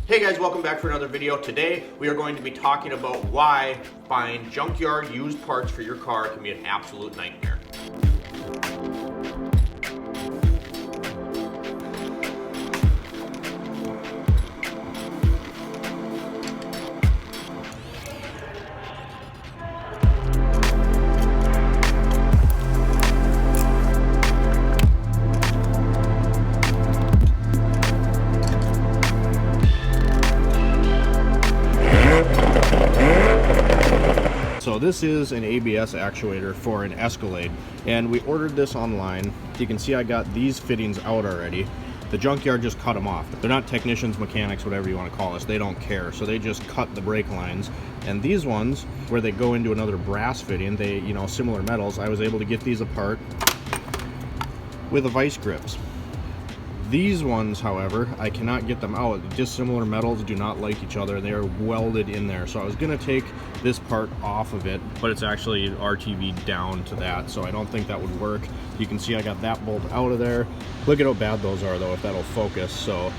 Hey guys, welcome back for another video. Today we are going to be talking about why buying junkyard used parts for your car can be an absolute nightmare. So this is an ABS actuator for an Escalade, and we ordered this online. You can see I got these fittings out already. The junkyard just cut them off. They're not technicians, mechanics, whatever you want to call us. They don't care. So they just cut the brake lines. And these ones, where they go into another brass fitting, they, similar metals, I was able to get these apart with the vice grips. These ones, however, I cannot get them out. Dissimilar metals do not like each other. They are welded in there. So I was gonna take this part off of it, but it's actually RTV down to that, so I don't think that would work. You can see I got that bolt out of there. Look at how bad those are though, if that'll focus. So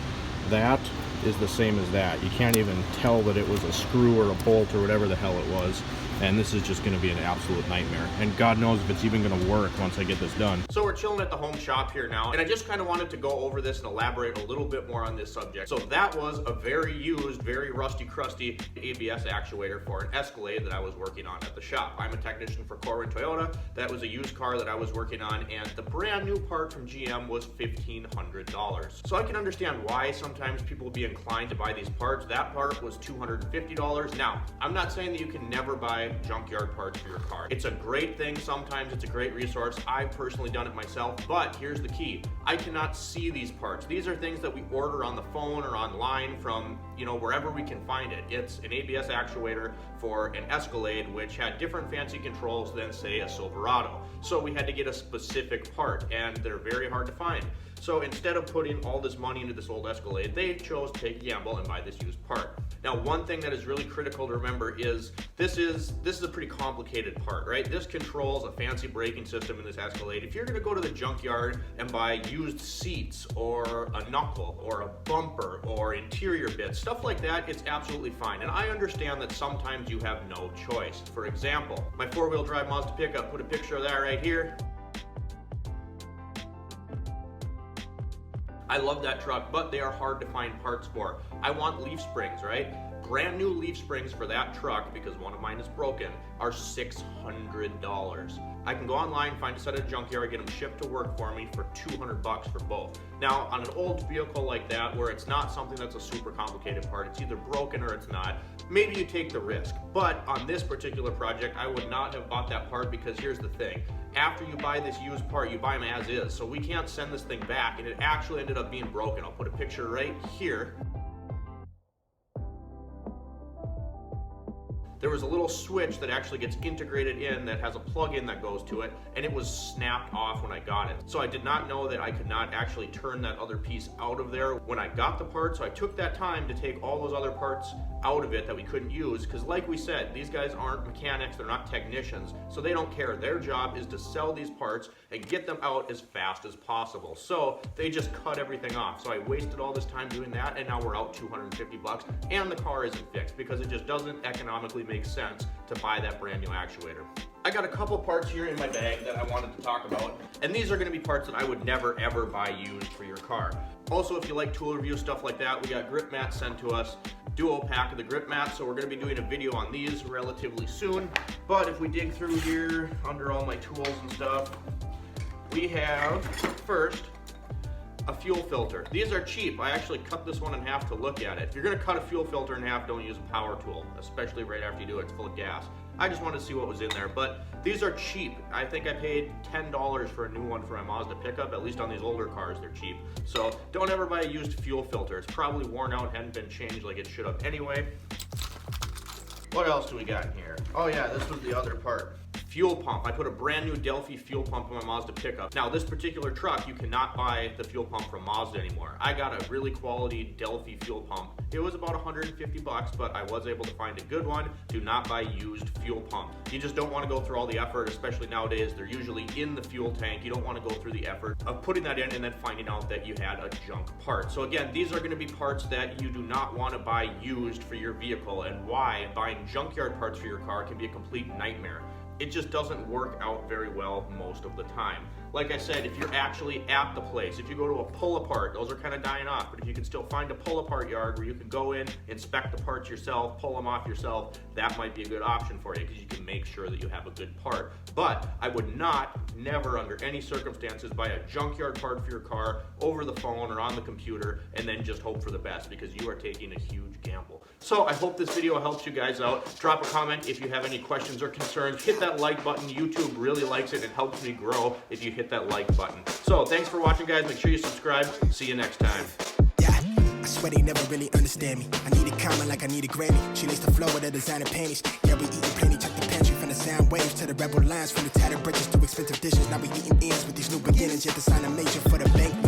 that is the same as that. You can't even tell that it was a screw or a bolt or whatever the hell it was. And this is just going to be an absolute nightmare. And God knows if it's even going to work once I get this done. So we're chilling at the home shop here now, and I just kind of wanted to go over this and elaborate a little bit more on this subject. So that was a very used, very rusty, crusty ABS actuator for an Escalade that I was working on at the shop. I'm a technician for Corwin Toyota. That was a used car that I was working on, and the brand new part from GM was $1,500. So I can understand why sometimes people would be inclined to buy these parts. That part was $250. Now, I'm not saying that you can never buy junkyard parts for your car. It's a great thing. Sometimes it's a great resource. I've personally done it myself, but here's the key. I cannot see these parts. These are things that we order on the phone or online from, wherever we can find it. It's an ABS actuator for an Escalade, which had different fancy controls than, say, a Silverado. So we had to get a specific part, and they're very hard to find. So instead of putting all this money into this old Escalade, they chose to take a gamble and buy this used part. Now, one thing that is really critical to remember is this is a pretty complicated part, right? This controls a fancy braking system in this Escalade. If you're gonna go to the junkyard and buy used seats or a knuckle or a bumper or interior bits, stuff like that, it's absolutely fine. And I understand that sometimes you have no choice. For example, my four-wheel drive Mazda pickup, put a picture of that right here. I love that truck, but they are hard to find parts for. I want leaf springs, right? Brand new leaf springs for that truck, because one of mine is broken, are $600. I can go online, find a set at a junkyard, get them shipped to work for me for $200 for both. Now, on an old vehicle like that, where it's not something that's a super complicated part, it's either broken or it's not, maybe you take the risk. But on this particular project, I would not have bought that part, because here's the thing. After you buy this used part, you buy them as is. So we can't send this thing back, and it actually ended up being broken. I'll put a picture right here. There was a little switch that actually gets integrated in that has a plug-in that goes to it, and it was snapped off when I got it. So I did not know that I could not actually turn that other piece out of there when I got the part, so I took that time to take all those other parts out of it that we couldn't use, because like we said, these guys aren't mechanics, they're not technicians, so they don't care. Their job is to sell these parts and get them out as fast as possible. So they just cut everything off. So I wasted all this time doing that, and now we're out $250, and the car isn't fixed, because it just doesn't economically make sense to buy that brand new actuator. I got a couple parts here in my bag that I wanted to talk about, and these are going to be parts that I would never ever buy used for your car. Also, if you like tool review, stuff like that, we got grip mats sent to us, duo pack of the grip mats, so we're going to be doing a video on these relatively soon. But if we dig through here under all my tools and stuff, we have first a fuel filter. These are cheap. I actually cut this one in half to look at it. If you're gonna cut a fuel filter in half, don't use a power tool, especially right after you do it, it's full of gas. I just wanted to see what was in there, but these are cheap. I think I paid $10 for a new one for my Mazda pickup. At least on these older cars, they're cheap. So don't ever buy a used fuel filter. It's probably worn out, hadn't been changed like it should have anyway. What else do we got in here? Oh yeah, this was the other part. Fuel pump. I put a brand new Delphi fuel pump in my Mazda pickup. Now this particular truck, you cannot buy the fuel pump from Mazda anymore. I got a really quality Delphi fuel pump. It was about 150 bucks, but I was able to find a good one. Do not buy used fuel pump. You just don't want to go through all the effort, especially nowadays. They're usually in the fuel tank. You don't want to go through the effort of putting that in and then finding out that you had a junk part. So again, these are going to be parts that you do not want to buy used for your vehicle, and why buying junkyard parts for your car can be a complete nightmare. It just doesn't work out very well most of the time. Like I said, if you're actually at the place, if you go to a pull-apart, those are kind of dying off, but if you can still find a pull-apart yard where you can go in, inspect the parts yourself, pull them off yourself, that might be a good option for you because you can make sure that you have a good part. But I would never under any circumstances buy a junkyard part for your car over the phone or on the computer and then just hope for the best, because you are taking a huge gamble. So I hope this video helps you guys out. Drop a comment if you have any questions or concerns. Hit that like button. YouTube really likes it. It helps me grow if you hit that like button. So thanks for watching, guys. Make sure you subscribe. See you next time. I swear they never really understand me. I need a comment like I need a Grammy. She lays the flow with her designer panties. Yeah, we eating plenty. Check the pantry from the sound waves to the rebel lines. From the tattered bridges to expensive dishes. Now we eating ends with these new beginnings. Yet the sign a major for the bankroll.